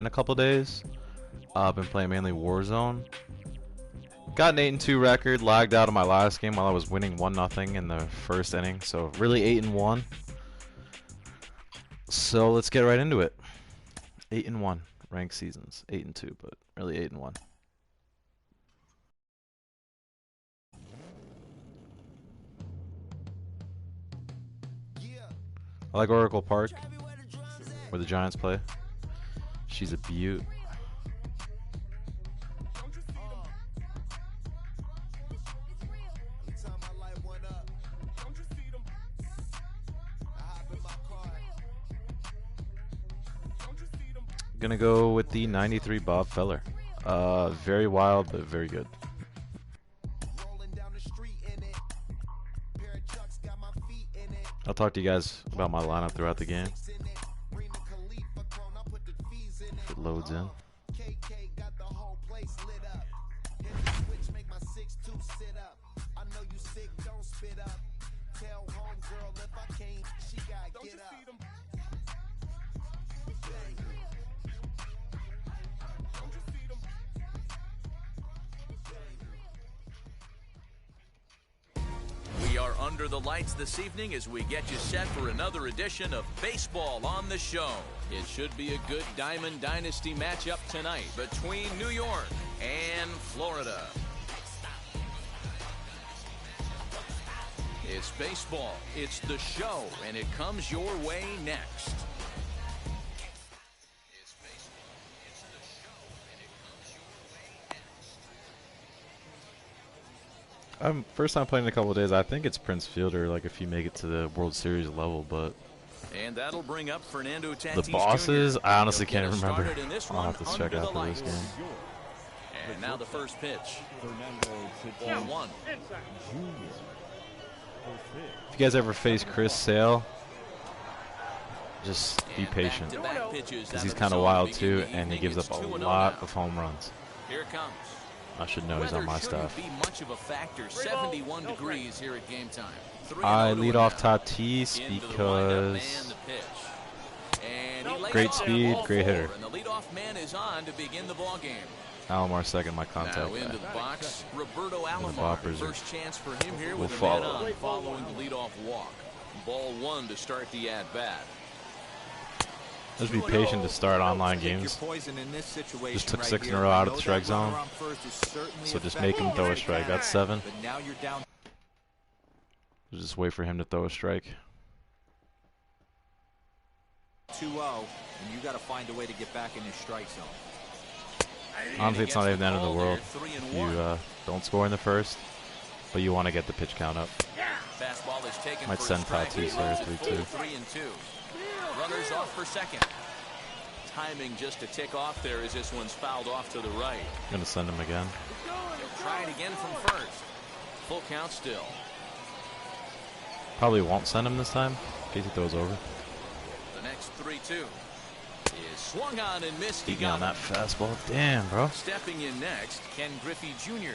in a couple days. I've been playing mainly Warzone. Got an 8-2 record, lagged out of my last game while I was winning 1-0 in the first inning, so really 8-1. So let's get right into it. 8-1 ranked seasons, 8-2, but really 8-1. I like Oracle Park, where the Giants play. She's a beaut. Gonna go with the 93 Bob Feller. Very wild, but very good. I'll talk to you guys about my lineup throughout the game. If it loads in. We are under the lights this evening as we get you set for another edition of Baseball on the Show. It should be a good Diamond Dynasty matchup tonight between New York and Florida. It's baseball, it's the show, and it comes your way next. First time playing in a couple of days. I think it's Prince Fielder, like if you make it to the World Series level, but and that'll bring up Fernando the bosses, Jr. I honestly can't remember. I'll have to check out after this game. And now the first pitch. Ball one. If you guys ever face Chris Sale, just be patient, because he's kind of wild too, and he gives up a lot of home runs. Here it comes. I should know he's on my stuff. Be much of a factor. 71 degrees here at game time. I lead off Tatis because great speed, great hitter. And the leadoff man is on to begin the ball game. Alomar second, my contact. Now into the box, Roberto Alomar. First chance for him here will with a man on following the leadoff walk. Ball one to start the at-bat. Just be patient to start online games. Just took 6 in a row out of the strike zone. So just make him throw a strike. That's 7. Just wait for him to throw a strike. 2-0, and you got to find a way to get back in your strike zone. Honestly, it's not even the end of the world if you don't score in the first, but you want to get the pitch count up. Might send Tatis there 3-2. Runners off for second. Timing just to tick off there as this one's fouled off to the right. Gonna send him again. He'll try it again from first. Full count still. Probably won't send him this time in case he throws over. The next 3-2 is swung on and missed. He got on that fastball. Damn, bro. Stepping in next, Ken Griffey Jr.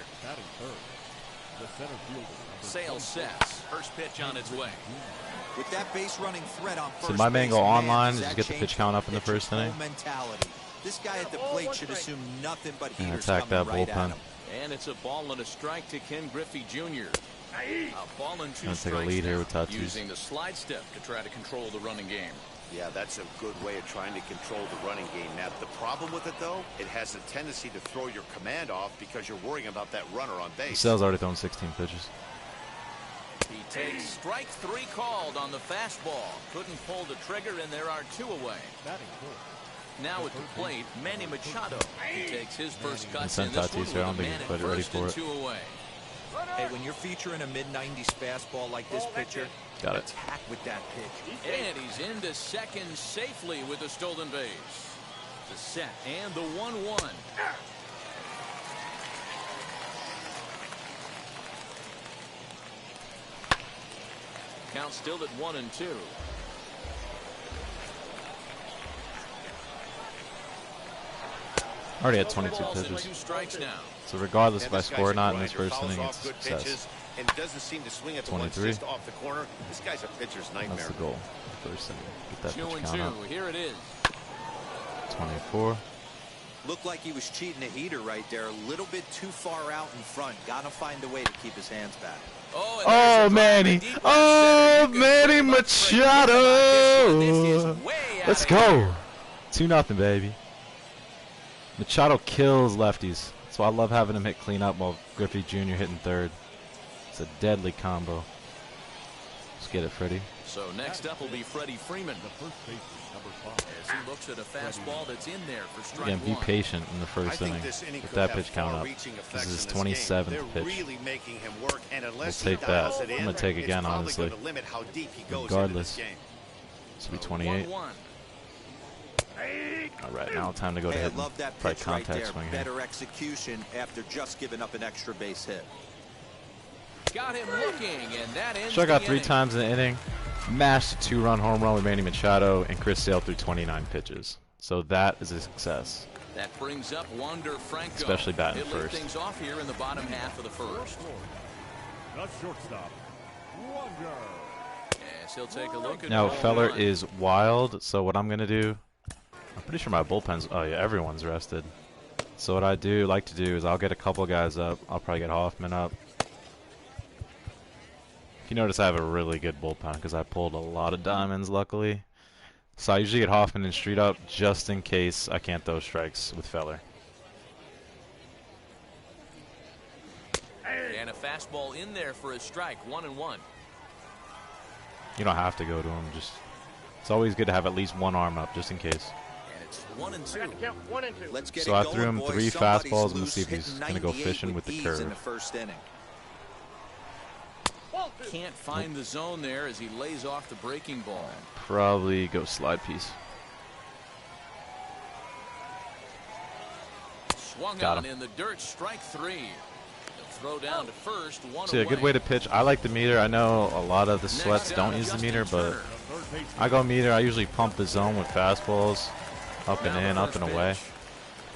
Sales sets. First pitch on its way. With that base running threat on first so my man go online, just get the change pitch count up in the first inning. Mentality. This guy at the plate should assume nothing but And heaters attack that coming right bullpen. at him. And it's a ball and a strike to Ken Griffey Jr. A ball and 2 Gonna take a strikes lead here now, with Tatis. using the slide step to try to control the running game. Yeah, that's a good way of trying to control the running game. Now, the problem with it, though, it has a tendency to throw your command off because you're worrying about that runner on base. Sale's already thrown 16 pitches. He takes strike 3 called on the fastball. Couldn't pull the trigger, and there are 2 away. Now at the plate, Manny Machado. He takes his first cuts in this one with a man at first and 2 away. Hey, when you're featuring a mid-90s fastball like this pitcher, got it. Attack with that pitch. And he's into second safely with a stolen base. The set and the 1-1. Count still at 1-2. Already had 22 pitches. So regardless if I score or not in this first inning, it's a success. And doesn't seem to swing at the 23. off the corner. This guy's a pitcher's nightmare. That's the goal. First inning. Get that pitch count up. 2-2. Here it is. 24. Looked like he was cheating a heater right there. A little bit too far out in front. Got to find a way to keep his hands back. Oh, Manny. Oh, Manny Machado. Let's go. 2-0, baby. Machado kills lefties. That's why I love having him hit cleanup while Griffey Jr. hitting third. It's a deadly combo. Let's get it, Freddie. So next up will be Freddie Freeman. As he looks at a fastball that's in there for strike Again, be one. patient in the first inning. With that pitch count up. This is his 27th pitch. We'll take that. I'm going to take again, honestly. Regardless. This will be 28. Alright, now time to go to hit. Probably contact swing here. Better execution after just giving up an extra base hit. Got him looking, and that ends Struck the out 3 inning. times in the inning. Mashed a 2-run home run with Manny Machado, and Chris Sale threw 29 pitches. So that is a success. That brings up Wander Franco. Especially batting He'll lead first. things off here in the bottom half of the first. The shortstop, Wander. Yes, he'll take a look at Now, ball Feller one. is wild, so what I'm going to do, I'm pretty sure my bullpen's, oh yeah, everyone's rested. So what I like to do is I'll get a couple guys up. I'll probably get Hoffman up. If you notice, I have a really good bullpen because I pulled a lot of diamonds, luckily. So I usually get Hoffman and Street up just in case I can't throw strikes with Feller. And a fastball in there for a strike, 1-1. You don't have to go to him. It's always good to have at least one arm up just in case. And it's 1-2. Let's get So it I going, threw him boys. 3 Somebody's fastballs. I'm going to loose, see if he's hitting going to go 98 fishing with the ease curve. in the first inning. Can't find the zone there as he lays off the breaking ball. Probably go slide piece. Swung Got on him. in the dirt, strike 3. He'll throw down to first, 1 See, a good away. way to pitch. I like the meter. I know a lot of the sweats don't use the meter, but I go meter. I usually pump the zone with fastballs, up and in, up and away.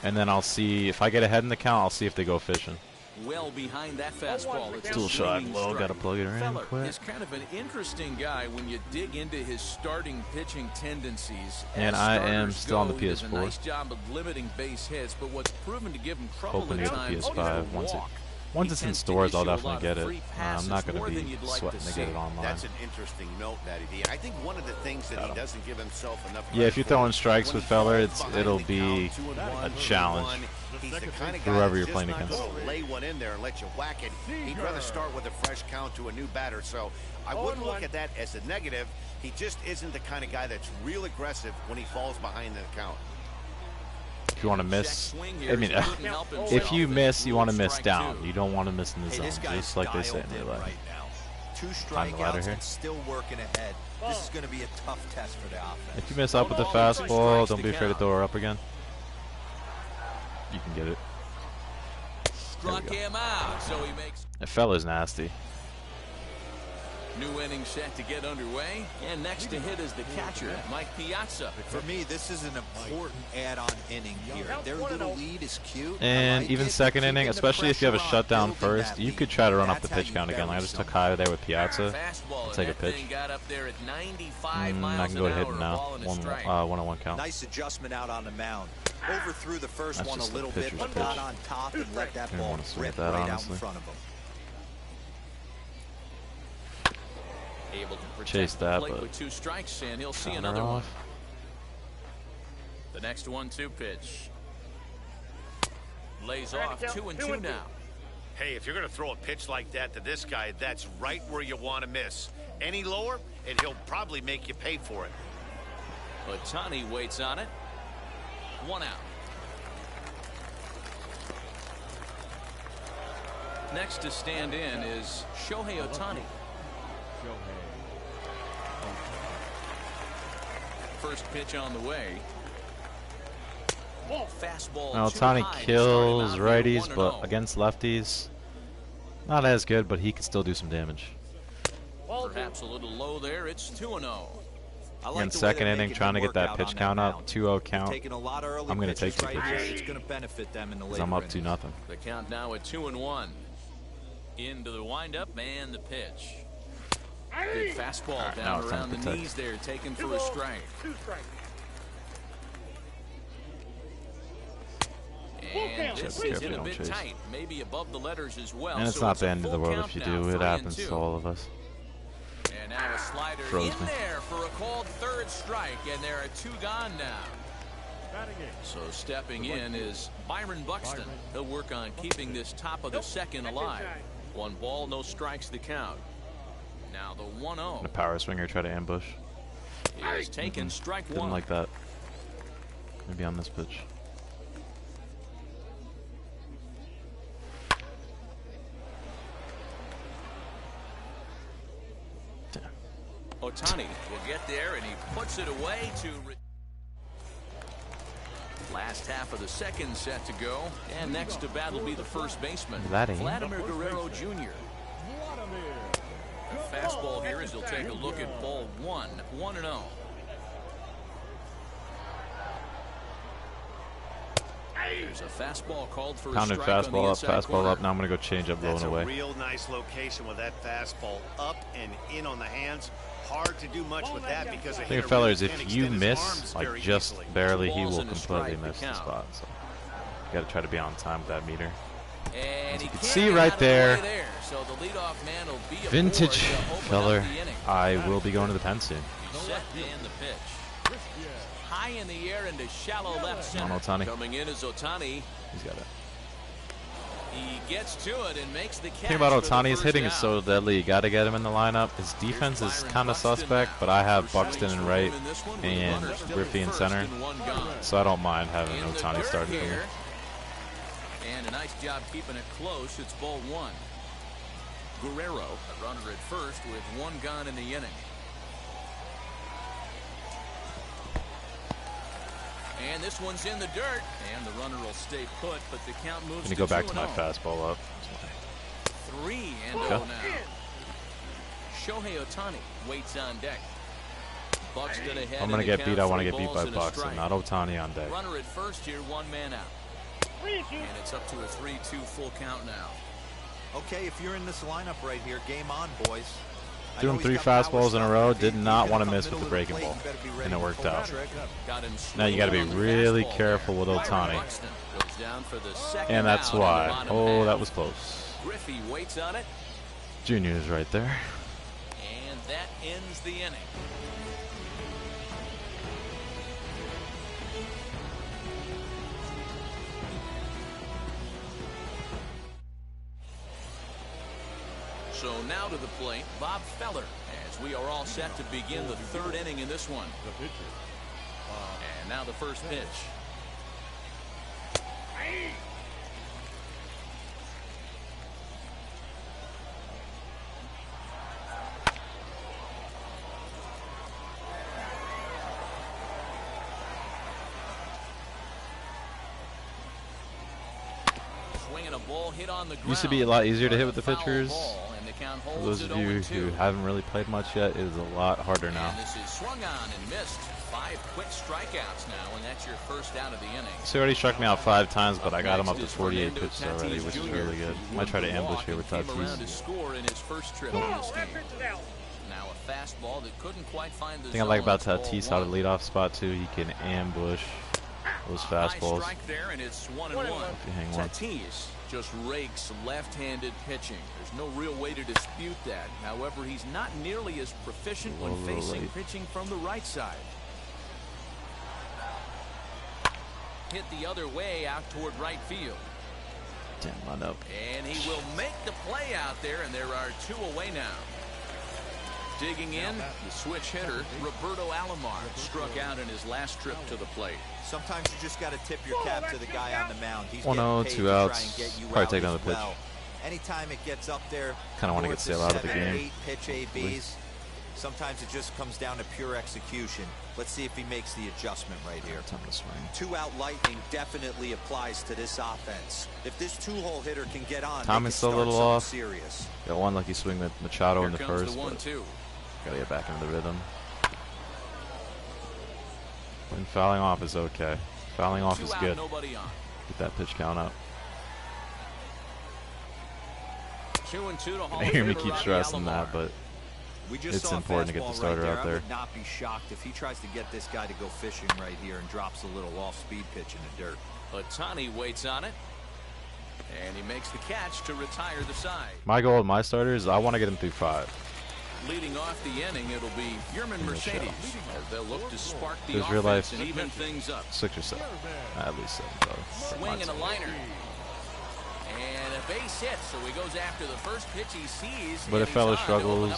And then I'll see if I get ahead in the count. I'll see if they go fishing. Well behind that fastball. It's a Dual shot swinging low. strike. Got to plug it in Feller quick. is kind of an interesting guy when you dig into his starting pitching tendencies. And As I am starters still on the go, he does a PS4. nice job of limiting base hits, but what's proven to give him trouble Hoping to at get the times is PS5 the once walk. Once He it's in tends to stores, I'll issue a definitely lot get of it. free I'm passes, not going more to than be you'd like sweating to get see. it online. That's an interesting note, Matty D. I think one of the things that he doesn't give himself enough Yeah, if you're credit throwing for, strikes when with he Feller, falls behind it'll the be count, 2-1, a challenge. He's the kind of guy Whoever that's you're just playing not against. gonna lay one in there and let you whack it. He'd rather start with a fresh count to a new batter. So I wouldn't look at that as a negative. He just isn't the kind of guy that's real aggressive when he falls behind the count. If you want to miss, I mean, if you miss, you want to miss down. You don't want to miss in the Hey, zone, this guy's just like they say in dialed real in life. right now. 2 Climb the ladder strikeouts here. and still working ahead. This is going to be a tough test for the offense. If you miss up with the fastball, don't be afraid to throw her up again. You can get it. Struck him out, so he makes That fella's nasty. new inning set to get underway. And next to hit is the catcher, Mike Piazza. For me, this is an important add-on inning here. Their little lead is cute. And I like even it. second Keeping inning, the especially if you have a pressure on, shutdown building first, that you lead. could try to run up the That's how pitch you count again. bury Like I just took someone. high there with Piazza. Fastball, I'll and take a that pitch. thing got up there at 95 I miles can go an ahead hour, and a now. ball and a strike. 1-1 count. Nice adjustment out on the mound. Overthrew the first That's one a just a little bit, pitcher's but pitch. got on top and let that Didn't ball wanna swing rip at that, right out in honestly. front of him. Able to protect Chase the that, plate but with 2 strikes, and he'll see counter another one. off. The next 1-2 pitch. Lays off 2-2 now. Hey, if you're going to throw a pitch like that to this guy, that's right where you want to miss. Any lower, and he'll probably make you pay for it. Ohtani waits on it. 1 out. Next to stand in is Shohei Ohtani. First pitch on the way. Fastball. Now, too Ohtani high to kills start him out here, righties, 1-0. but against lefties, not as good, but he can still do some damage. Perhaps a little low there. It's 2-0. I In like the way second they're inning, making trying to him get that work pitch out on count up, mound. 2-0 count. Taking a lot of early I'm going to take pitches 2 right here. pitches. It's going to benefit them in the 'Cause later I'm up innings. 2-0. The count now at 2-1. Into the windup and the pitch. Good fastball All right, now down it's time around to the protect. knees there, taken for a strike. And this is in a bit tight, maybe above the letters as well. And it's not the end of the world if you do. It happens to all of us. And now a slider in there for a called third strike, and there are 2 gone now. So stepping in is Byron Buxton. He'll work on keeping this top of the second alive. 1 ball, no strikes the count. Now the 1-0. A power swinger try to ambush. He has taken strike 1. Didn't like that. Maybe on this pitch. Ohtani will get there, and he puts it away to... Last half of the second set to go, and next to bat will be the first baseman, Vladimir Guerrero Jr. Fastball here as he'll take a look at ball 1, 1-0. There's a fastball called for pounded a strike fastball on up, the fastball corner. up. Now I'm gonna go change up, blowing away. That's a real nice location with that fastball up and in on the hands. Hard to do much with that because I think, fellas, if you miss, like just barely, he will completely miss the spot. So you got to try to be on time with that meter. And As you can see right there, so the leadoff man will be vintage filler. I will be going to the pen soon. Set and the pitch. High in the air into shallow left center. Ohtani. Coming in is Ohtani. He's got it. He gets to it and makes the catch. The thing about Ohtani, his hitting is so deadly. You got to get him in the lineup. His defense is kind of suspect, but I have Buxton in right and Griffey in center, so I don't mind having Ohtani starting for me. And a nice job keeping it close. It's ball 1. Guerrero, a runner at first with 1 gone in the inning. And this one's in the dirt, and the runner will stay put, but the count moves I'm going to go back to my fastball up. 3-0 now. Shohei Ohtani waits on deck. Buxton ahead. I'm going to get beat. I want to get beat by Buxton, not Ohtani on deck. Runner at first here, 1 man out. And it's up to a 3-2 full count now. Okay, if you're in this lineup right here, game on, boys. Doing 3 fastballs in a row, did not want to miss with the breaking ball, and it worked out. Now you got to be really careful with Ohtani, and that's why. Oh, that was close. Griffey waits on it. Junior is right there. And that ends the inning. So now to the plate, Bob Feller, as we are all set to begin the 3rd inning in this one. And now the first pitch. Swinging a ball hit on the ground. Used to be a lot easier to hit with the pitchers. For those For of you who haven't really played much yet, it is a lot harder now. And this is swung on and missed. 5 quick strikeouts now, and that's your first out of the inning. So he already struck me out 5 times, but I got him up to 48 pitches already, which is really good. Might try to ambush here with Tatis. Now a fastball that couldn't quite find the thing I like about Tatis out of the leadoff spot too, he can ambush those fastballs. There, and it's 1-1. If you hang one. Tatis just rakes left-handed pitching. There's no real way to dispute that. However, he's not nearly as proficient when facing pitching from the right side. Hit the other way out toward right field. Damn, line up. And he will make the play out there, and there are 2 away now. Digging in, the switch hitter, Roberto Alomar, struck out in his last trip to the plate. Sometimes you just got to tip your cap to the guy on the mound. He's 1-0, 2 outs. Probably take another pitch. Anytime it gets up there, kind of want to get Sale out of the game. 8 pitch ABs. Sometimes it just comes down to pure execution. Let's see if he makes the adjustment right here. Time to swing. 2-out lightning definitely applies to this offense. If this 2-hole hitter can get on, Tommy's still a little off. Serious. Got one lucky swing with Machado in the first. The 1-2. Gotta get back into the rhythm. When fouling off is okay. Fouling off is good. Get that pitch count up. 2-2 to I hear me keep stressing that, but it's important to get the starter out there. I would not be shocked if he tries to get this guy to go fishing right here and drops a little off-speed pitch in the dirt. Otani waits on it. And he makes the catch to retire the side. My goal with my starters is I want to get him through 5. Leading off the inning, it'll be Yerman Mercedes as they'll look to spark the There's real offense life and even things up. 6 or 7. At least 7, though. Swing and a liner. And a base hit, so he goes after the first pitch he sees. But if fella struggles,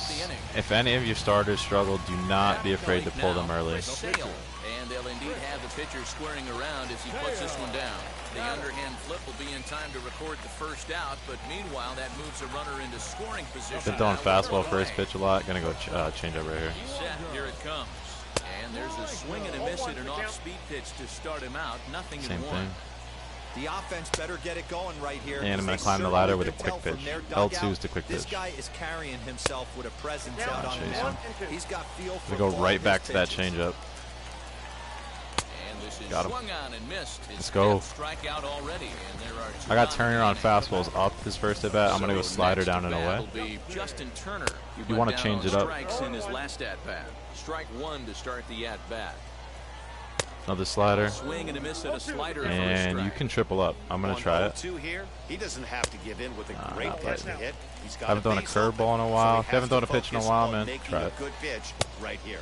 if any of your starters struggle, do not be afraid to pull them early. And they'll indeed have the pitcher squaring around as he puts this one down. The underhand flip will be in time to record the first out, but meanwhile that moves a runner into scoring position. Been throwing fastball first pitch a lot. Gonna go change up right here. Set, here it comes. And there's a swing and a miss at an off-speed pitch to start him out. Nothing Same in one. thing. The offense better get it going right here. And I'm going to climb the ladder with a quick pitch. L2 is the quick pitch. This guy is carrying himself with a presence out on the mound. He's got feel for we go right back to that changeup. And this is Got him. swung on and missed. Let's go. Strikeout already, and there are I got Turner on fastballs up his first at bat. I'm going to go slider down and away. Justin Turner. You want to change it up. Strikes in his last at bat. Strike 1 to start the at bat. Another slider. Swing and a miss at a slider. And you can triple up. I'm going to try it. Here, he doesn't have to give in with a great pitch to hit. He's got haven't thrown a curveball in a while. If you haven't thrown a pitch in a while, man, try it. Good pitch right here.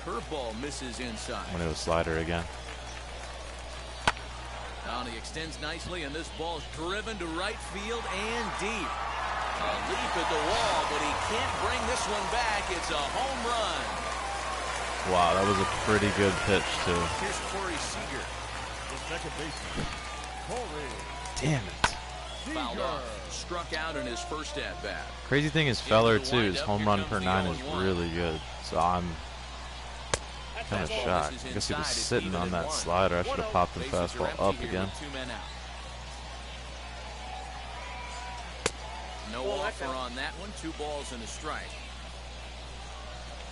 Curveball misses inside. I'm going to go slider again. Now he extends nicely, and this ball's driven to right field and deep. A leap at the wall, but he can't bring this one back. It's a home run. Wow, that was a pretty good pitch, too. Here's Corey Seager. The second baseman, Corey. Damn it. Fouled off. Struck out in his first at-bat. Crazy thing is, Feller, too, his home run per 9 is really good. So I'm kind of shocked. I guess he was sitting on that slider. I should have popped the fastball up again. No offer on that one. 2 balls and a strike.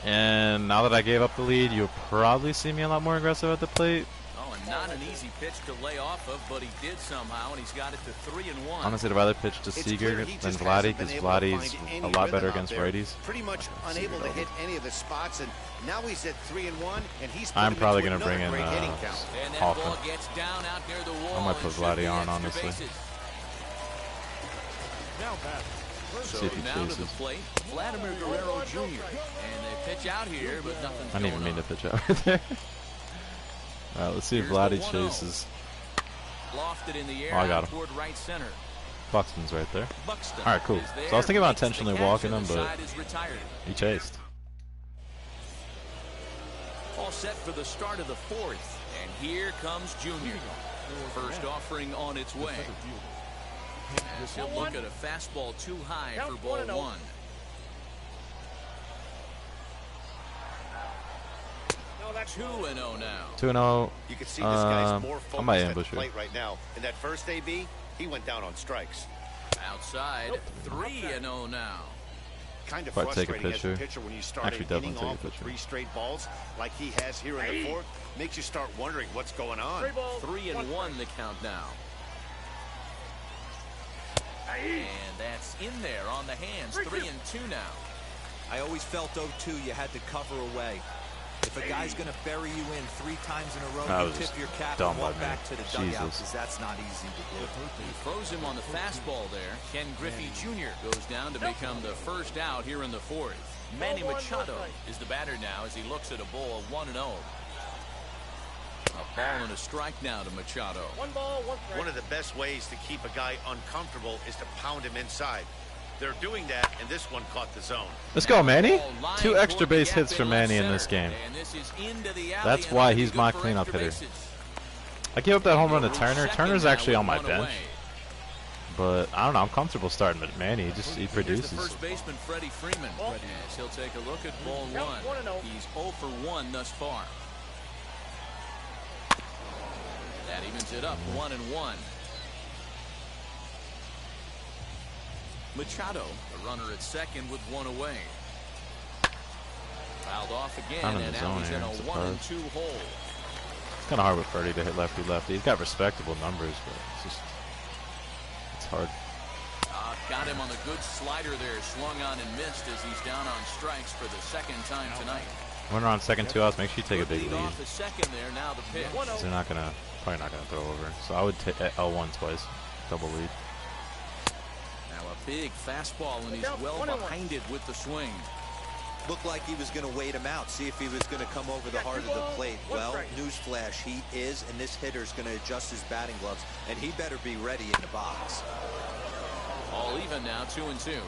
And now that I gave up the lead, you'll probably see me a lot more aggressive at the plate. Oh, and not an easy pitch to lay off of, but he did somehow, and he's got it to 3-1. Honestly, I'd rather pitch to Seager than Vladdy, because Vladdy's a lot better against righties. Pretty much unable to hit any of the spots, and now he's at 3-1, and he's. I'm probably going to bring in Hoffman. I might put Vladdy on, honestly. Now back. So now to the plate, Vladimir Guerrero Jr. And they pitch out here, but nothing's I didn't even mean to pitch out right there. All right, let's see if Vladdy chases. Lofted in the air, I got him. toward right center. Buxton's right there. Buxton all right, cool. So I was thinking about intentionally walking him, but he chased. All set for the start of the 4th, and here comes Junior. First offering on its way. As he'll look at a fastball too high for ball 1. That's 2-0 now. 2-0. You can see this guy's more I might focused at the ambush plate right now. In that first AB, he went down on strikes. Outside, 3-0 now. Kind of If I take a frustrating as a picture, pitcher when you start actually an inning definitely take a off with picture. 3 straight balls like he has here in the 4th. Makes you start wondering what's going on. 3-1 the count now. And that's in there on the hands. 3-2 now. I always felt 0-2 you had to cover away. If a guy's going to bury you in 3 times in a row, you tip your cap and walk back to the dugout, because that's not easy to do. He throws him on the fastball there. Ken Griffey Jr. goes down to become the first out here in the 4th. Manny Machado is the batter now as he looks at a ball 1-0. A ball and a strike now to Machado. 1 ball, 1 strike. One of the best ways to keep a guy uncomfortable is to pound him inside. They're doing that, and this one caught the zone. Let's go, Manny. 2 extra base hits for Manny in this game. That's why he's my cleanup hitter. I gave up that home run to Turner. Turner's actually on my bench. But I don't know. I'm comfortable starting with Manny. He produces. First baseman Freddie Freeman. As he'll take a look at ball 1. He's 0 for 1 thus far. That evens it up 1-1. Machado, the runner at second with 1 away. Fouled off again, and now he's in a 1-2 hole. It's kind of hard with Freddie to hit lefty-lefty. He's got respectable numbers, but it's hard. Got him on the good slider there, swung on and missed as he's down on strikes for the 2nd time tonight. Runner on second, 2 outs. Make sure you take a big lead. Off the second there, now the pitch. They're not gonna Probably not going to throw over. So I would take L1 twice. Double lead. Now a big fastball, and he's well behind it with the swing. Looked like he was going to wait him out, see if he was going to come over the heart of the plate. Well, newsflash, he is, and this hitter's going to adjust his batting gloves, and he better be ready in the box. All even now, 2-2.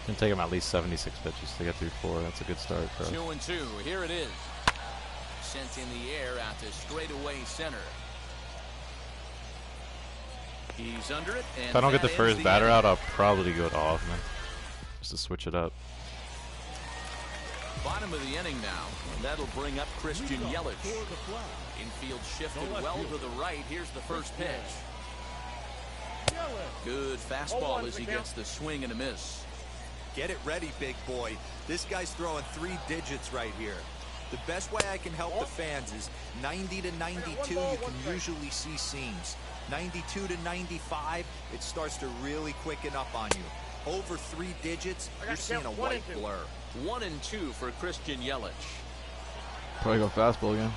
Can take him at least 76 pitches to get through 4. That's a good start for us. 2-2. Here it is. Sent in the air out to straightaway center. He's under it. And if I don't get the first batter out, I'll probably go to Hoffman just to switch it up. Bottom of the inning now, and that'll bring up Christian Yelich. Infield shifted well to the right. Here's the first pitch. Good fastball as he gets the swing and a miss. Get it ready, big boy. This guy's throwing 3 digits right here. The best way I can help the fans is 90 to 92, you can usually see seams. 92 to 95, it starts to really quicken up on you. Over 3 digits, you're seeing a white blur. 1-2 for Christian Yelich. Probably go fastball again.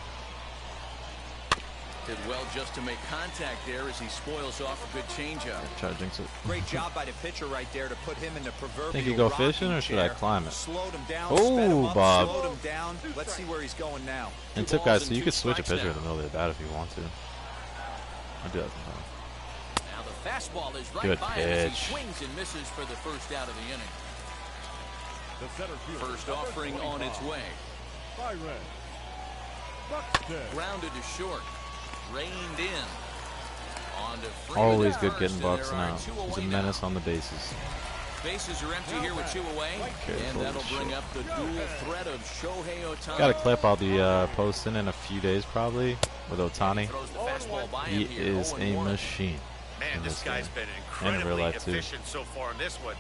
Did well just to make contact there as he spoils off a good changeup. Try to jinx it. Great job by the pitcher right there to put him in the proverbial. Think you go fishing or should I climb it? Slowed him down. Oh, Bob. Slowed him down. Let's see where he's going now. And tip, guys, so you could switch a pitcher in the middle of the bat if you want to. I do that sometimes. Now the fastball is right Good by him as pitch. he swings and misses for the first out of the inning. First offering on its way. Grounded to short. Reined in. On to Freeman. Always good getting And Bucks there are now. 2 He's a away menace now. on the bases. Bases are empty here with 2 away. And that'll bring up the dual threat of Shohei Ohtani. Got a clip I'll be posting in a few days probably with Ohtani. Throws the fastball by He him here, is a 0-1. machine. Man, this guy's been And in real incredibly life, too. efficient so far in this one.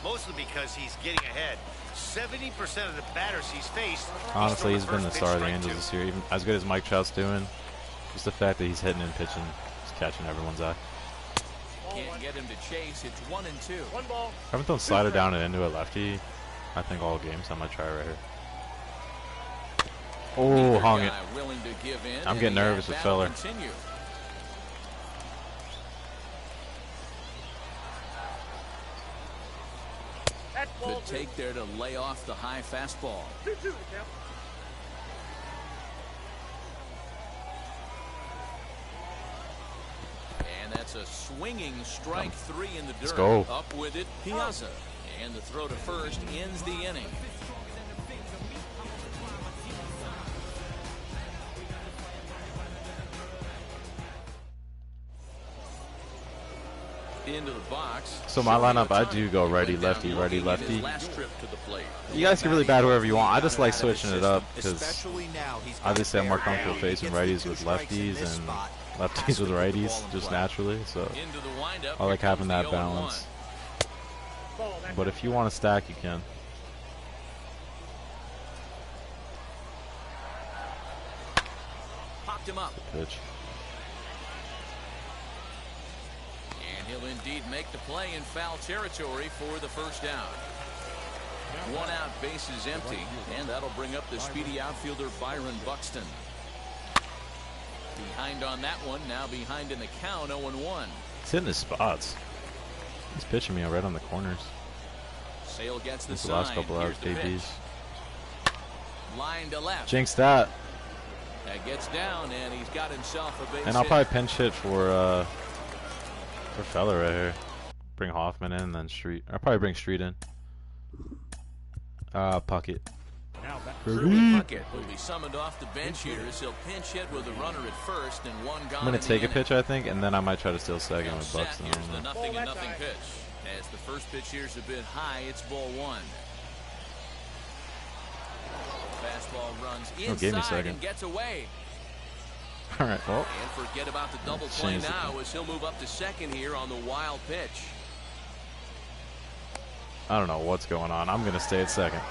Mostly because he's getting ahead. 70% of the batters he's faced. Honestly, he's thrown been the first star of the pitch, Angels strike this year. Even as good as Mike Trout's doing, just the fact that he's hitting and pitching is catching everyone's eye. Can't get him to chase. It's 1-2. I haven't thrown slider down and into a lefty, I think, all games. I might try right here. Oh, hung it. Willing to give in, I'm getting nervous with Feller. Continue. The take there to lay off the high fastball. And that's a swinging strike 3 in the dirt. Let's go. Up with it, Piazza. And the throw to first ends the inning. Into the box. So my lineup, I do go righty, lefty, righty, lefty. You guys can really bat whoever you want. I just like switching it up because obviously I'm more comfortable facing righties with lefties and lefties with righties just naturally. So I like having that balance. But if you want to stack, you can. Popped him up. Pitch. And he'll indeed make the play in foul territory for the first down. 1 out, bases empty, and that'll bring up the speedy outfielder Byron Buxton. Behind on that one, now behind in the count, 0-1. He's hitting his spots. He's pitching me right on the corners. Sale gets the The sign. last couple hours, Here's the KBs. pitch. Line to left. Jinx that. That gets down, and he's got himself a base And I'll hit. probably pinch hit for Feller right here. Bring Hoffman in, then Street. I'll probably bring Street in. Puckett. Puckett will be summoned off the bench here as he'll pinch hit with a runner at first and 1 gone. I'm gonna take a pitch, I think, and then I might try to steal second with Buxton. Here's the 0-0 pitch. As the first pitch here's a bit high, it's ball 1. Fastball runs give me inside second. and gets away. All right, well. And forget about the double play now as he'll move up to second here on the wild pitch. I don't know what's going on. I'm gonna stay at second.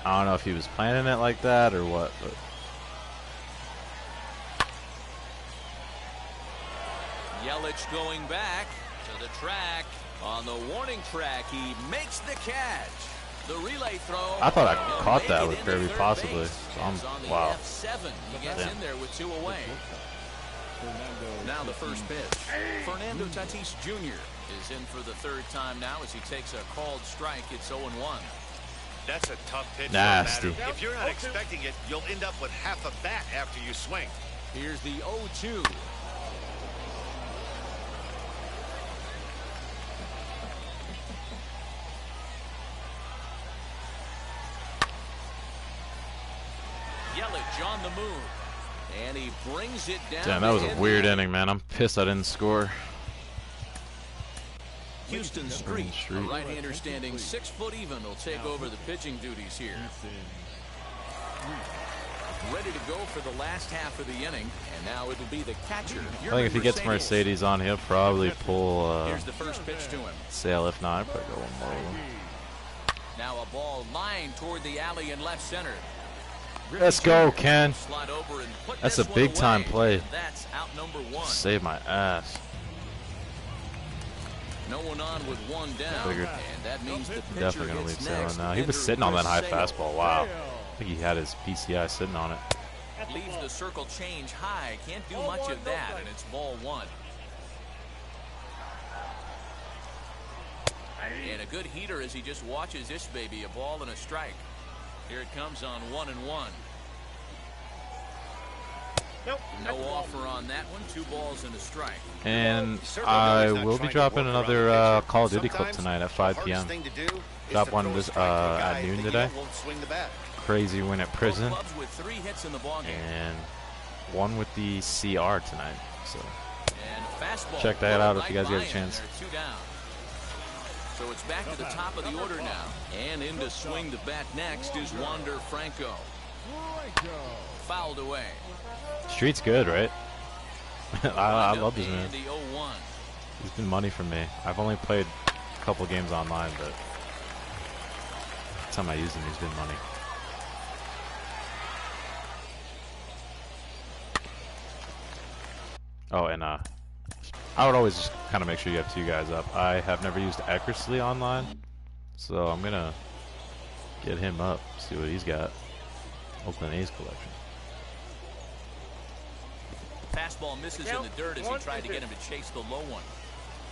I don't know if he was planning it like that or what, but. Yelich going back to the track. On the warning track, he makes the catch. The relay throw. I thought I He'll caught make that it with into Kirby third possibly. base. So Hands on the wow. F7. He gets Damn. in there with 2 away. Now the first pitch. Fernando Tatis Jr. is in for the 3rd time now as he takes a called strike. It's 0-1. That's a tough pitch. Nasty. If you're not expecting it, you'll end up with half a bat after you swing. Here's the 0-2. Yelich on the move. And he brings it down. Damn, that was a weird inning, man. I'm pissed I didn't score. Houston Street, a right-hander standing 6 foot even, will take over the pitching duties here. Ready to go for the last half of the inning, and now it'll be the catcher. I think if he gets Mercedes on, he'll probably pull Here's the first pitch to him. Sale. If not, I'd probably go one more. Now a ball lined toward the alley in left center. Let's go, Ken. Slide over and put That's a this one big time away. play. And that's out number 1. Save my ass. No one on with 1 down, Figured. and that means the pitcher Definitely gonna leave hits Sale next. now. He was Enter sitting on that high Sale. fastball. Wow. I think he had his PCI sitting on it. Leaves the circle change high. Can't do much of that, and it's ball 1. And a good heater as he just watches this baby, a ball and a strike. Here it comes on 1-1. No offer on that one. 2 balls and a strike. And I will be dropping another Call of Duty clip tonight at 5 p.m. Drop one this at noon today. Crazy win at prison. With 3 hits in the ball game. And one with the CR tonight. So And fastball check that out if you guys get a chance. 2 down. So it's back to the top of the order now. And in to swing the bat next is Wander Franco. Fouled away. Street's good, right? I love this man. And the 0-1. He's been money for me. I've only played a couple games online, but every time I use him, he's been money. Oh, and I would always just kind of make sure you have 2 guys up. I have never used Eckersley online, so I'm gonna get him up, see what he's got. Oakland A's collection. Fastball misses in the dirt as he tried to get him to chase the low one.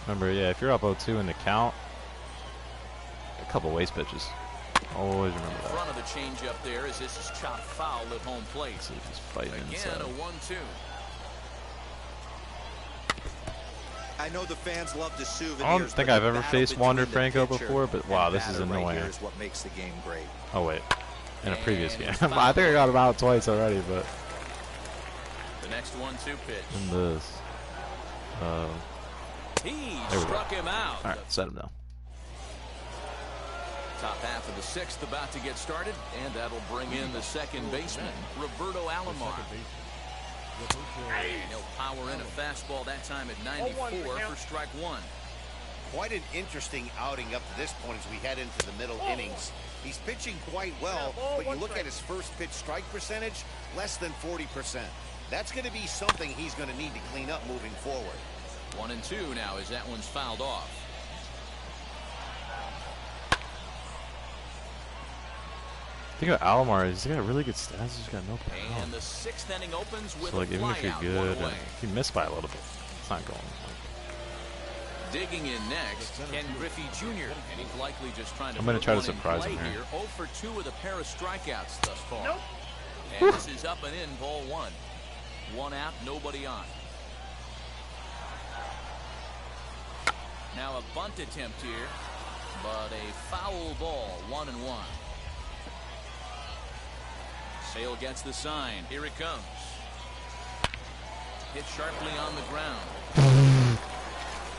Remember, yeah, if you're up 0-2 in the count, a couple waste pitches. Always remember that. Front of the changeup there as this is chopped foul at home plate. See if he's fighting Again, inside. a 1-2. I know the fans love the souvenirs. I don't think I've ever faced Wander Franco before, but wow, this is annoying. Right, is what makes the game great. Oh wait, in a previous game. And I think I got him out twice already, but The next 1-2 pitch. in this. He There we go. struck him out. All right, set him down. Top half of the 6th about to get started, and that'll bring in the second baseman, Roberto Alomar. He'll power in a fastball that time at 94 for strike 1. Quite an interesting outing up to this point as we head into the middle innings. He's pitching quite well, but you look at his first pitch strike percentage, less than 40%. That's going to be something he's going to need to clean up moving forward. 1-2 now as that one's fouled off. I think Alomar, he's got really good stats. He's got no power. And the 6th inning opens with So like, a even if you're flyout, good, 1 away. if you miss by a little bit, it's not going. Digging in next, Ken Griffey Jr. And he's likely just trying to. I'm gonna try to put one in surprise play him here. 0 for 2 with a pair of strikeouts thus far. And this is up and in, ball 1. 1 out, nobody on. Now a bunt attempt here, but a foul ball, 1-1. Sale gets the sign. Here it comes. Hit sharply on the ground.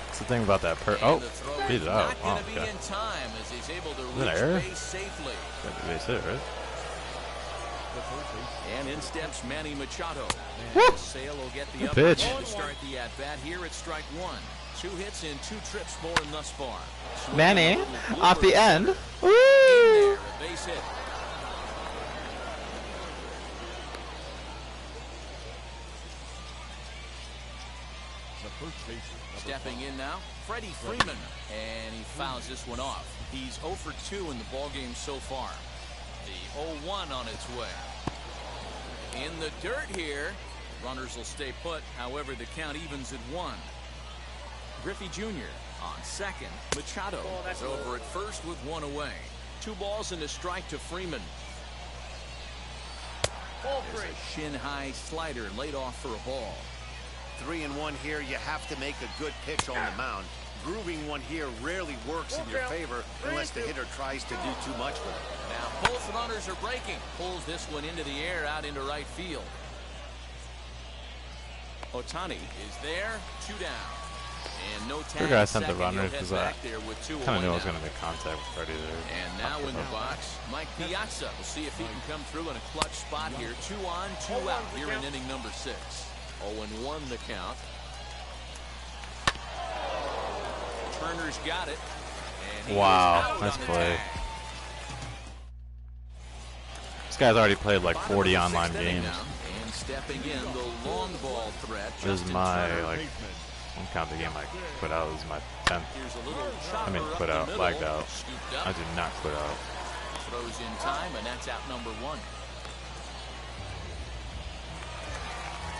That's the thing about that. And the throw beat is it out. not Wow, going to be okay. in time as he's able to that reach error? base safely. Got the base hit, right? And in steps Manny Machado. Woo! And Sale will get the Good upper pitch. hand to start the at-bat here at strike 1. 2 hits and 2 trips for him thus far. Swinging Manny, a little off the blooper end. In Woo! there, a base hit. the first baseman. Stepping in now, Freddie Freeman, and he fouls this one off. He's 0 for 2 in the ballgame so far. The 0-1 on its way. In the dirt here. Runners will stay put. However, the count evens at 1. Griffey Jr. on second. Machado is over at first with 1 away. 2 balls and a strike to Freeman. There's a shin-high slider laid off for a ball. 3-1 here. You have to make a good pitch on the mound. Grooving one here rarely works in your favor unless the hitter tries to do too much with it. Now both runners are breaking. Pulls this one into the air out into right field. Ohtani is there, 2 down. And no tag. I sent the runner because I kind of knew I was going to make contact with Freddie there. And now in the box, Mike Piazza. We'll see if he can come through in a clutch spot here. 2 on, 2 out here in inning number 6. 0-1 the count. Turner's got it. And wow, nice play. This guy's already played like 40 online games. And stepping in, the long ball threat. This is my, like, one count the game I quit out. This is my 10th. I mean, quit out, lagged out. I did not quit out. Throws in time, and that's out number 1.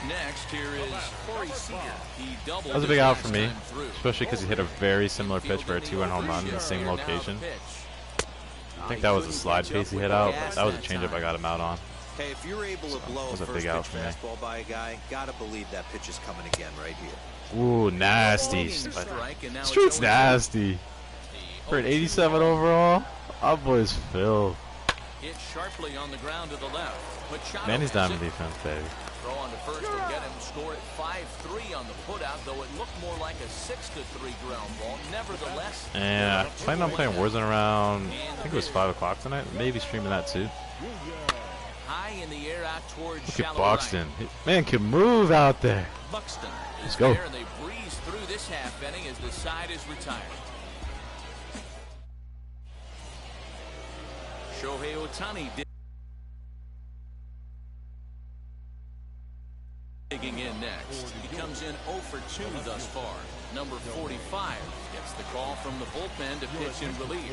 Next, here is Corey Seager. He doubled. That was a big out for me, especially because he hit a very similar pitch for a 2-run home run in the same location. I think that was a slide pace he hit out, but that was a changeup I got him out on. Hey, if you're able to blow a first pitch fastball by a guy, gotta believe that pitch is coming again right here. Ooh, nasty. Street's nasty. For an 87 overall, our boy's filled. Hit sharply on the ground to the left. Man, he's diamond defense, baby. Throw on to first will get him. Score at 5-3 on the putout, though it looked more like a 6-3 ground ball. Nevertheless. And I plan on playing Warzone around, I think it was 5 o'clock tonight. Maybe streaming that too. High in the air out towards Look at Buxton. Man can move out there. Buxton Let's go. there, and they breeze through this half inning as the side is retired. Shohei Ohtani digging in next. He comes in 0 for 2 thus far. Number 45 gets the call from the bullpen to pitch in relief.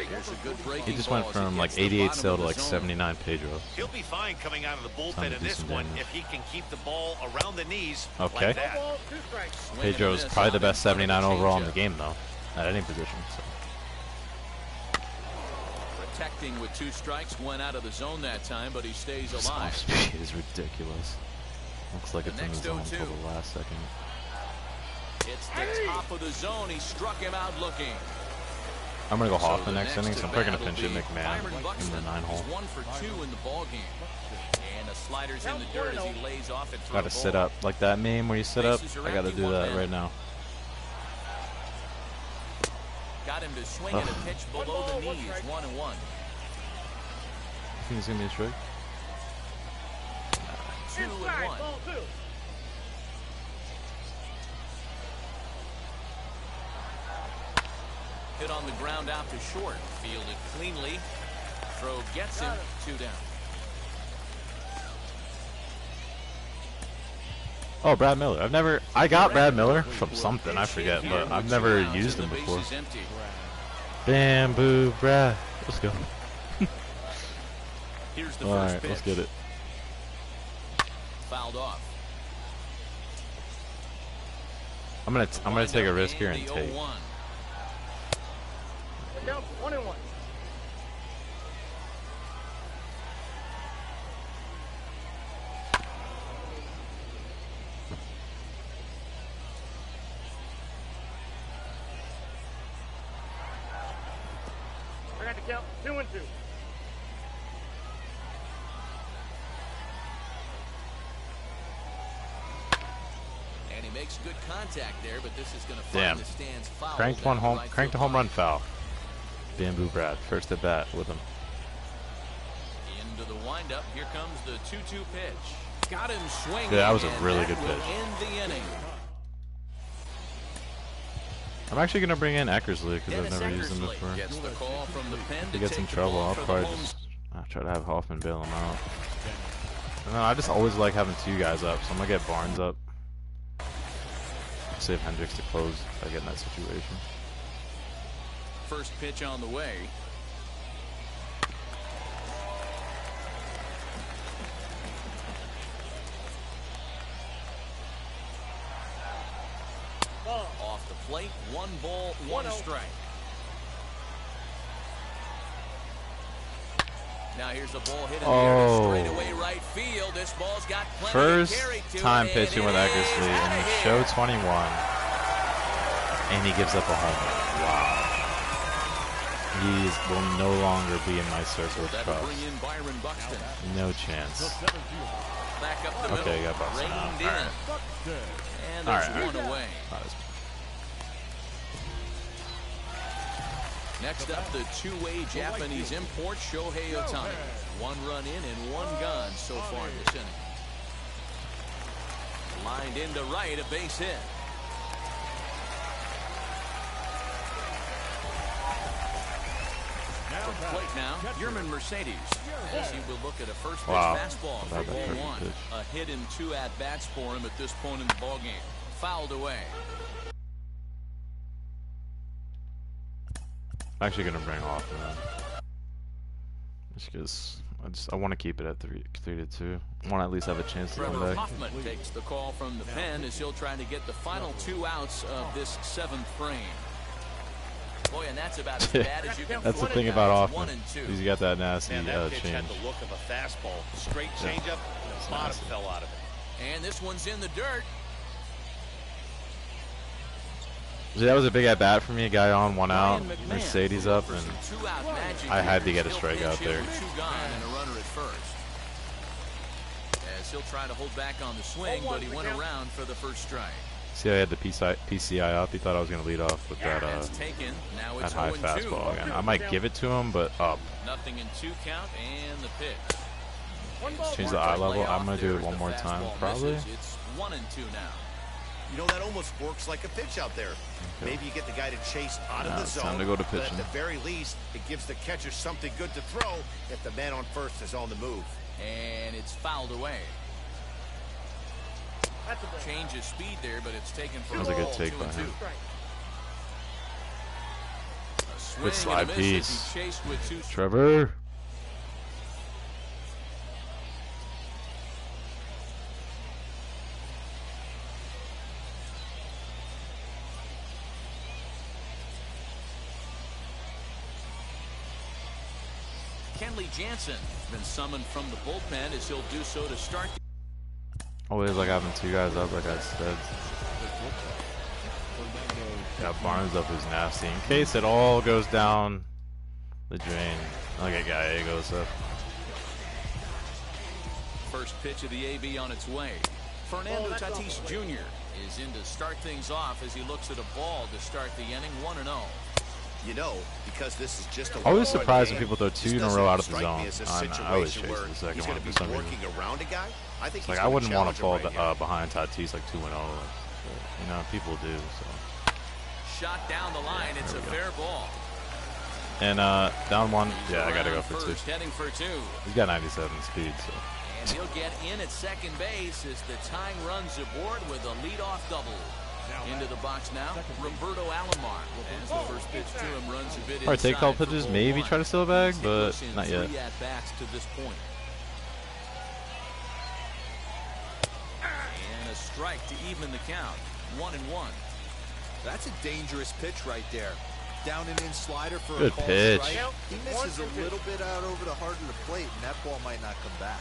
Here's a good breaking He just went from like 88 still to like 79 Pedro. He'll be fine coming out of the bullpen in this one if he can keep the ball around the knees. Okay. Like that. Pedro's probably the best 79 overall in the game though, at any position. So. Protecting with 2 strikes, went out of the zone that time, but he stays His alive. off speed is ridiculous. Looks like it's in the zone until the last second. It's the top of the zone. He struck him out looking. I'm gonna go Hoffman next inning, so I'm probably gonna pinch hit McMahon in the 9-hole. 1 for 2 in the ball game. And the slider's in the dirt as he lays off it. Gotta sit up like that meme where you sit up. I gotta do that right now. Got him to swing at a pitch below the knees. 1-1. You think he's gonna be a strike? 2-1. Hit on the ground out to short. Fielded cleanly. Throw gets him. 2 down. Oh, Brad Miller. I got Brad Miller from something, I forget, but I've never used him before. Bamboo Brad. Let's go. Here's the Alright, let's get it. Fouled off. I'm gonna take a risk here and take. 1-1. I got the count. 2-2. And he makes good contact there, but this is going to find the stands foul. Cranked a home run foul. Bamboo Brad, first at bat with him. Into the windup. Here comes the 2-2 pitch. Got him swinging. Yeah, that was a really good pitch. End the inning. I'm actually gonna bring in Eckersley because I've never used him before. Gets the call from the pen If he gets in trouble, I'll probably just try to have Hoffman bail him out. No, I just always like having 2 guys up, so I'm gonna get Barnes up. save Hendricks to close if I get in that situation. First pitch on the way. Off the plate, 1 ball, 1 strike. Now here's a ball hit in the air straight away right field. This ball's got plenty First of carry to time it, pitching and with it Eckersley is in outta the here. show 21, and he gives up a home run. Wow. He will no longer be in my circle of That'll trust. bring in Byron Buxton. No chance. Back up the middle. Okay, got Buxton out. Reined in. All right. And there's All right. one away. Not as- Next up, the two-way Japanese import, Shohei Ohtani. 1 run in and 1 gone so far this inning. Lined into right, a base hit. From the plate now, Yerman Mercedes. As he will look at a first pitch fastball for That ball perfect 1. pitch. A hit in 2 at-bats for him at this point in the ballgame. Fouled away. I'm actually gonna bring off man. Just because I want to keep it at 3-2. I want to at least have a chance to come Trevor back. Hoffman takes the call from the pen as he'll try to get the final 2 outs of this 7th frame. Boy, and that's about as bad as you can That's the put thing it about now. Hoffman. 1 and 2. He's got that nasty Man, that pitch change. had the look of a fastball. Straight changeup, and the bottom fell out of it. And this one's in the dirt. See, that was a big at bat for me. A guy on, 1 out, Ryan McMahon Mercedes up, for and some 2-out magic I had to here. get a He'll strikeout pinch hit there. with 2 gone and a runner at first. As he'll try to hold back on the swing, but he went around for the first strike. see, I had the PCI up. He thought I was going to lead off with that That's taken. Now that it's high 0-2. fastball again. I might give it to him, but up. Nothing in 2 count and the pitch. Change the eye level. I'm going to do it one more time, probably. It's 1 and 2 now. You know, that almost works like a pitch out there. Okay. Maybe you get the guy to chase out of Now the it's zone. time to go to but pitching. at the very least, it gives the catcher something good to throw if the man on first is on the move. And it's fouled away. Change of speed there, but it's taken for That was a good ball, take 2 by and him. 2. A swing slide and a miss piece. as he chased with 2 Trevor. Kenley Jansen been summoned from the bullpen as he'll do so to start. Always like having 2 guys up, like I said. Yeah, Barnes up is nasty. In case it all goes down the drain, look at Gallegos up. First pitch of the AB on its way. Fernando Tatis Jr. is in to start things off as he looks at a ball to start the inning. 1-0. You know, because this is just a Always one-run surprised when game, people throw this 2 in a doesn't row out of the strike zone. me as a I always situation chase where the second he's one gonna for be some reason. working around a guy. I think Like he's I gonna wouldn't want to challenge fall him right here. behind Tatis like 2-0. You know, people do. So. Shot down the line. It's a fair ball. And down 1. He's Yeah, I gotta go around for 2. first, heading for 2. He's got 97 speed, so. And he'll get in at second base as the tying runs aboard with a leadoff double. Into the box now, Roberto Alomar. As the first pitch to him runs a bit Alright, take inside call for pitches, ball maybe 1. try to steal a bag, He's but hit in not yet. 3 at-bats to this point. And a strike to even the count. 1-1. That's a dangerous pitch right there. Down and in slider for Good a called pitch. strike. He misses a little bit out over the heart of the plate, and that ball might not come back.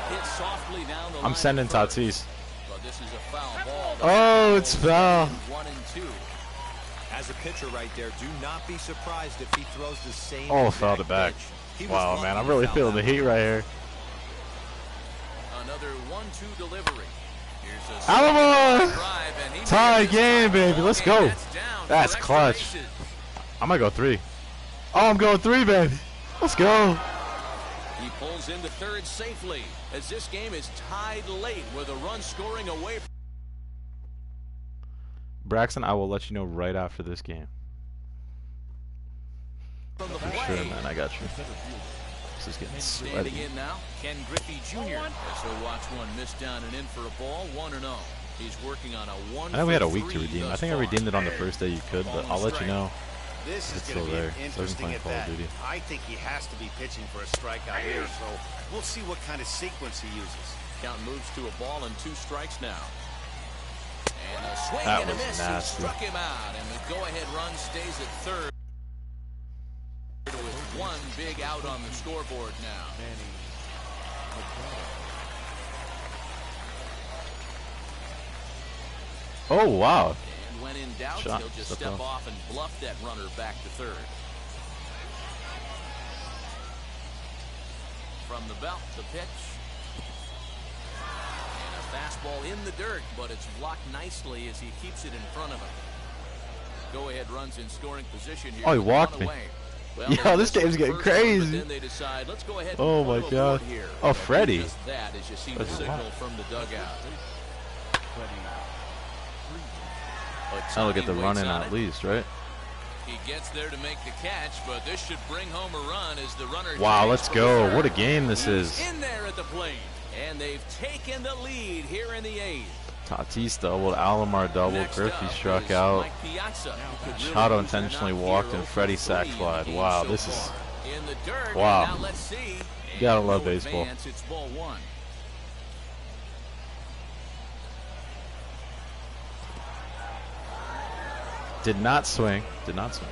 Hit softly down the line I'm sending at first. Tatis. But this is a foul ball. Oh, it's foul. 1-2. As a pitcher right there, do not be surprised if he throws the same Oh, exact fouled it back. pitch. He was Wow, lucky man, I'm to really foul feeling the that heat one. right here. Another 1-2 delivery. Here's a Alomar! drive, and he Tie makes this game, tie baby. ball Let's game. go. That's down That's for extra clutch. bases. I might go 3. Oh, I'm going 3, baby. Let's go. He pulls into third safely as this game is tied late with a run scoring away Braxton, I will let you know right after this game. from the For play. sure, man. I got you. This is getting Standing sweaty. in now, Ken Griffey Jr. So watch one miss down and in for a ball. 1-0. He's working on a 1 I know we had a week for to 3 redeem. I thus think I far. redeemed it on the first day you could, but I'll let you know. This is It's going still to be there. an So I'm interesting playing at Call of bat. Duty. I think he has to be pitching for a strikeout here, so we'll see what kind of sequence he uses. Count moves to a ball and 2 strikes now. And a swing That and a was miss. nasty. He struck him out, and the go-ahead run stays at third with 1 big out on the scoreboard now. Oh, wow. And when in doubt, Shot. he'll just Step step off. off and bluff that runner back to third. From the belt, the pitch. And a fastball in the dirt, but it's blocked nicely as he keeps it in front of him. Go-ahead runs in scoring position here. Oh, he with walked one me. away. Well, Yo, they this missed game's the getting first one, but crazy. then they decide, let's go ahead Oh and my put him God. aboard here. Oh, And Freddie. just that as you see the That's a signal lot. from the dugout. That'll get the Ohtani run waits in on at it. least, right? He gets there to make the catch, but this should bring home a run as the runner. Wow, takes let's for go. third. What a game this He's is. in there at the plate, and they've taken the lead here in the 8th. Tatis doubled, Alomar doubled, Next Griffey up struck is out. Mike Piazza, who could really Machado use a intentionally knock walked, here, and 0 Freddie for sack 3 flied. in the game Wow, so this is... far. In the dirt. Wow. Now let's see. You gotta And love no baseball. advance, it's ball 1. Did not swing. Did not swing.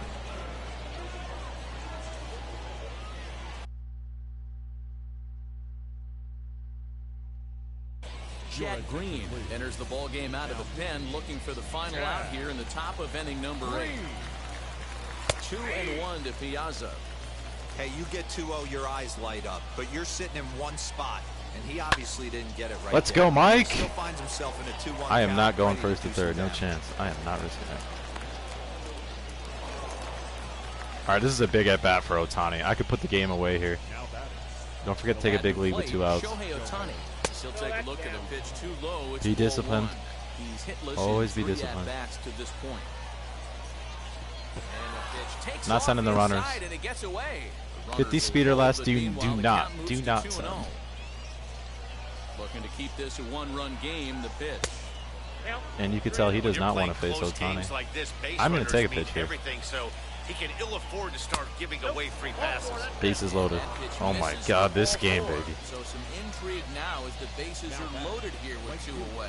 Chad Green enters the ball game out of the pen, looking for the final out here in the top of inning number 8. 2-1 to Piazza. Hey, you get 2-0, your eyes light up, but you're sitting in one spot, and he obviously didn't get it right. Let's there. go, Mike. He still finds himself in a 2-1 I am count, not going ready first to do third. some No damage. chance. I am not risking it. All right, this is a big at-bat for Ohtani. I could put the game away here. Don't forget to take a big lead with 2 outs. Shohei Ohtani. He'll take a look at a pitch too low. It's Be ball disciplined. 1. He's hitless Always in be 3 disciplined. at-bats to this point. And the pitch takes Not off sending the inside, runners. and it gets away. The Get these runners speeder will less. hold Do the team while the not count moves do to not 2-0. send. Looking to keep this a 1-run game. The pitch. And you could tell he does not want to face Ohtani. I'm going to take a pitch here. Everything, so he can ill afford to start giving away free passes. Bases loaded. That pitch Oh my misses, God, so this ball game, 4. baby. So some intrigue now as the bases are loaded here with 2 away.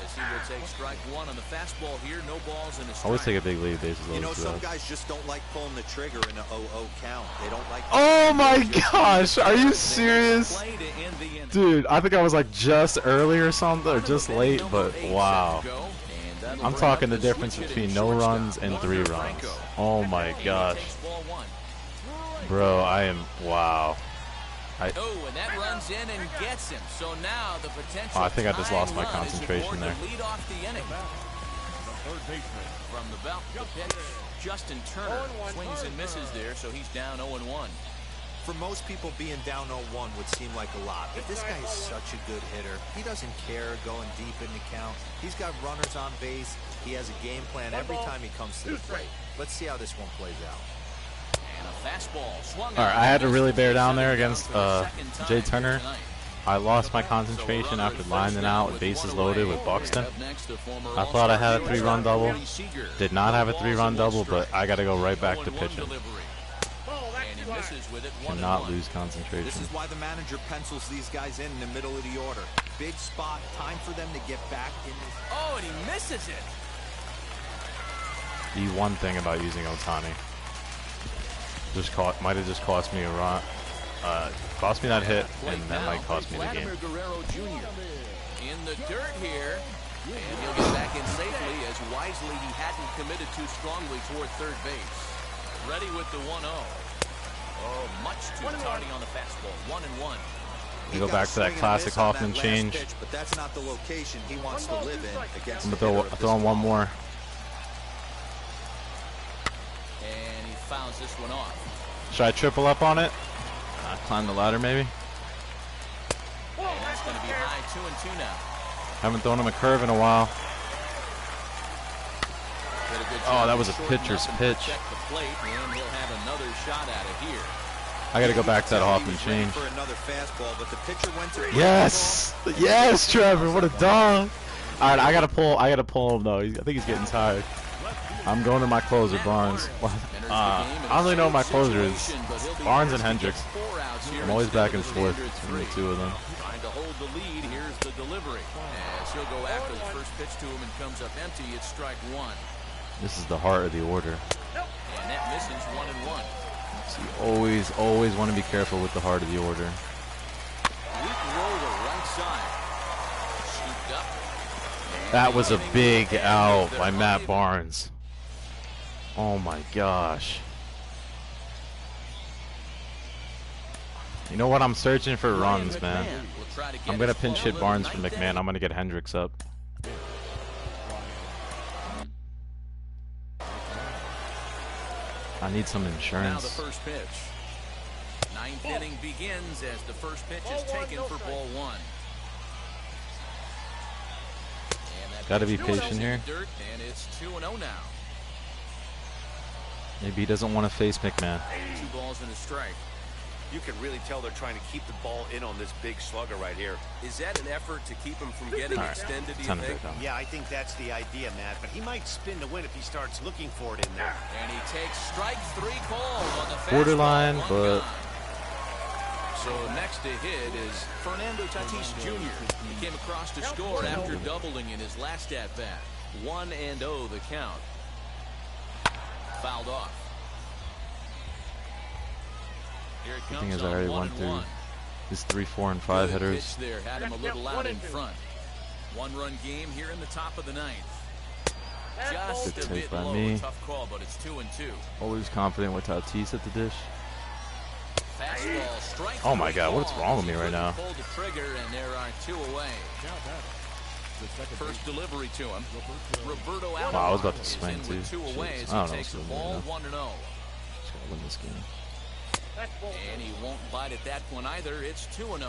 As he will take strike 1 on the fastball here. No balls in a strike. Always take a big lead. Bases You loaded. know, 2 some outs. guys just don't like pulling the trigger in a 0-0 count. They don't like. Oh my gosh, are you serious? Play to end the inning. Dude, I think I was like just early or something, or just late, but wow. I'm talking the difference between no runs and 3 runs. Oh my gosh. Bro, I am, wow. Oh, and that runs in and gets him. So now the potential. Oh, I think I just lost my tying run is concentration aboard there. to lead off the inning. From the belt, the pitch. Justin Turner swings and misses there, so he's down 0-1. For most people, being down 0-1 would seem like a lot, but this guy is such a good hitter. He doesn't care going deep in the count. He's got runners on base. He has a game plan every time he comes to the plate. Let's see how this one plays out. And a fastball swung. All right, I had to really bear down there against Jay Turner. I lost my concentration after lining out with bases loaded with Buxton. I thought I had a 3-run double. Did not have a 3-run double, but I got to go right back to pitching. Cannot lose This concentration. is why the manager pencils these guys in the middle of the order. Big spot, time for them to get back in this. Oh, and he misses it. The one thing about using Ohtani might have just cost me a run. Cost me that hit, and that might cost me the game. Vladimir Guerrero Jr. in the dirt here, and he'll get back in safely as wisely he hadn't committed too strongly toward third base. Ready with the 1-0. Oh, much too tardy on the fastball. 1-1. We go back to that classic Hoffman change. Pitch, but that's not the location he wants to live in against. I'm gonna throw on one more. And he fouls this one off. Should I triple up on it? Climb the ladder, maybe? And that's going to be high 2-2 now. Haven't thrown him a curve in a while. Did a good Oh, job that was to a shorten pitcher's up and pitch. protect the plate, and he'll have another shot at it here. I got to go back to that He Hoffman was ready change. for another fastball, but the pitcher went to Yes! Yes, Trevor, what a dog! Alright, I gotta pull him though. I think he's getting tired. I'm going to my closer, Barnes. I don't really know what my closer is. Barnes and Hendricks. I'm always back and forth between the two of them. Trying to hold the lead. Here's the delivery. As he'll go after the first pitch to him and comes up empty. It's strike one. This is the heart of the order. And that misses 1-1. So you always want to be careful with the heart of the order. Weak roller right side. Scooped up. That was a big out by Matt Barnes. Oh my gosh. You know what? I'm searching for runs, man. I'm going to pinch hit Barnes for McMahon. I'm going to get Hendricks up. I need some insurance. Now the first pitch. Ninth inning begins as the first pitch is taken for ball one. Got to be patient here. And it's 2-0 now. Maybe he doesn't want to face McMahon. 2 balls and a strike. You can really tell they're trying to keep the ball in on this big slugger right here. Is that an effort to keep him from getting extended, do you think? Yeah, I think that's the idea, Matt. But he might spin to win if he starts looking for it in there. And he takes strike 3 called on the borderline, but... So next to hit is Fernando Tatis Jr. He came across to score after doubling in his last at-bat. 1-0 the count. Fouled off. Here it The comes. thing is, I already went through his 3, 4, and 5 hitters. There had him a little out in front. 1-run game here in the top of the ninth. Just Good a take bit by low. me. Tough call, but it's 2-2. Always confident with Tatis at the dish. Fastball, strike Oh my 3 God, what's called. wrong with me right now? Pulled the trigger, and there are 2 away. First delivery to him. Roberto Alomar Wow, I was about to is swing in too. with 2 away Jeez. as I don't he know takes the what's ball. going on 1-0. Just gotta win this game. And he won't bite at that one either. It's 2-0.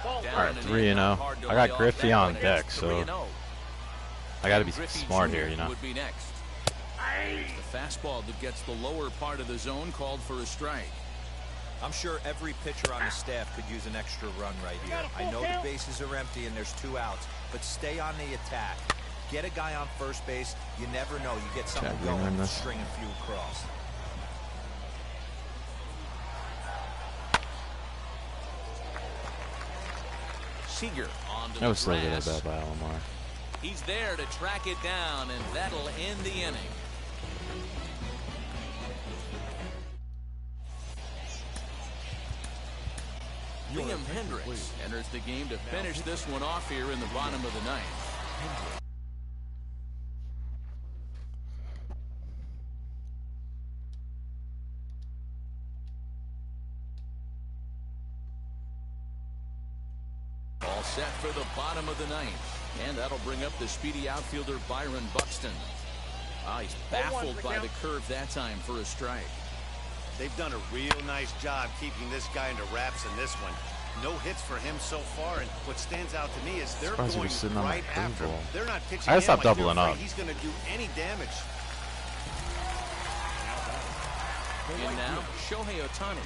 All right, 3-0. I got Griffey on deck, so I got to be smart here, you know. Would be next. The fastball that gets the lower part of the zone called for a strike. I'm sure every pitcher on the staff could use an extra run right here. I know the bases are empty and there's 2 outs, but stay on the attack. Get a guy on first base. You never know. You get something going and string a few across. Seager on to That was the so good grass. at bat by Alomar. He's there to track it down, and that'll end the inning. Liam Hendricks enters the game to finish this one off here in the bottom of the ninth. All set for the bottom of the ninth. And that'll bring up the speedy outfielder Byron Buxton. He's baffled by the curve that time for a strike. They've done a real nice job keeping this guy under wraps in this one. No hits for him so far, and what stands out to me is they're Surprised he going was sitting on right that after him. curveball. They're not pitching I gotta him stop like they're doubling afraid up. he's going to do any damage. And now, Shohei Ohtani.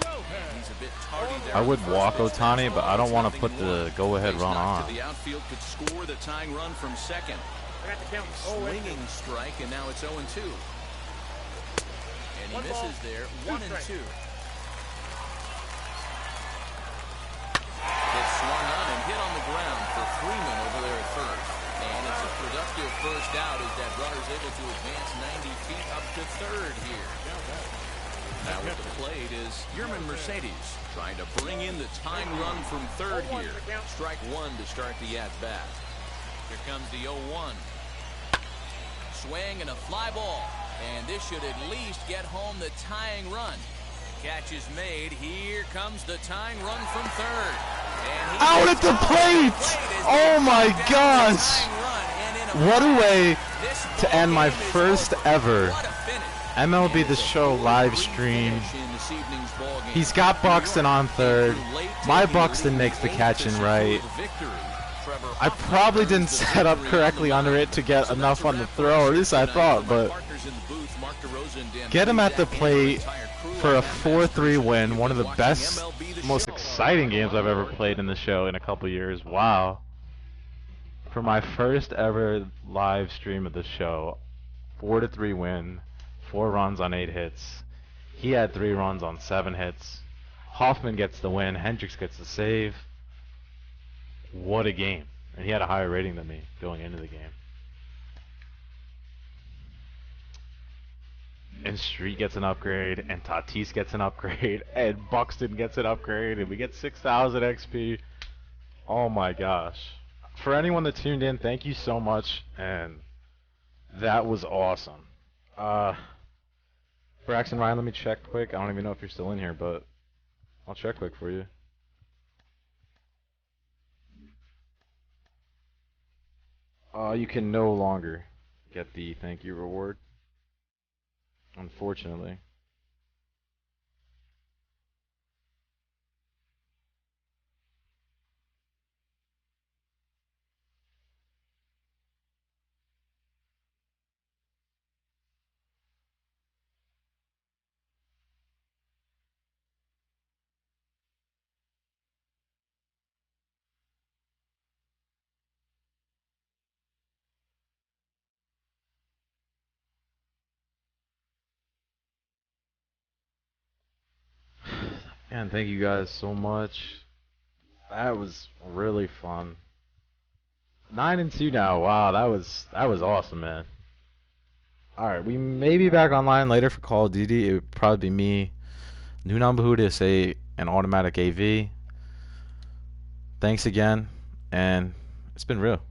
He's a bit tardy there. I would walk Ohtani, but I don't want to put the go-ahead run on. The outfield could score the tying run from second. Swinging strike, and now it's 0-2. And he misses there, 1-2. It's swung on and hit on the ground for Freeman over there at first. And it's a productive first out as that runner's able to advance 90 feet up to third here. Now at the plate is Yerman Mercedes trying to bring in the tying run from third here. Strike 1 to start the at-bat. Here comes the 0-1. Swing and a fly ball. And this should at least get home the tying run. Catch is made. Here comes the tying run from third. And Out at the plate! Oh my gosh! What a way to end my first ever MLB The Show live stream. He's got Buxton on third. My Buxton makes the catch in right. I probably didn't set up correctly under it to get enough on the throw, or at least I thought, but get him at the plate for a 4-3 win, one of the best, most exciting exciting games I've ever played in the show in a couple years. Wow. For my first ever live stream of the show, 4-3 win, 4 runs on 8 hits. He had 3 runs on 7 hits. Hoffman gets the win. Hendricks gets the save. What a game. And he had a higher rating than me going into the game. And Street gets an upgrade, and Tatis gets an upgrade, and Buxton gets an upgrade, and we get 6,000 XP. Oh my gosh. For anyone that tuned in, thank you so much, and that was awesome. Braxton Ryan, let me check quick. I don't even know if you're still in here, but I'll check quick for you. You can no longer get the thank you reward, unfortunately. And thank you guys so much. That was really fun. 9-2 now. Wow, that was awesome, man. All right, we may be back online later for Call of Duty. It would probably be me, Nunambahu to say an automatic AV. Thanks again, and it's been real.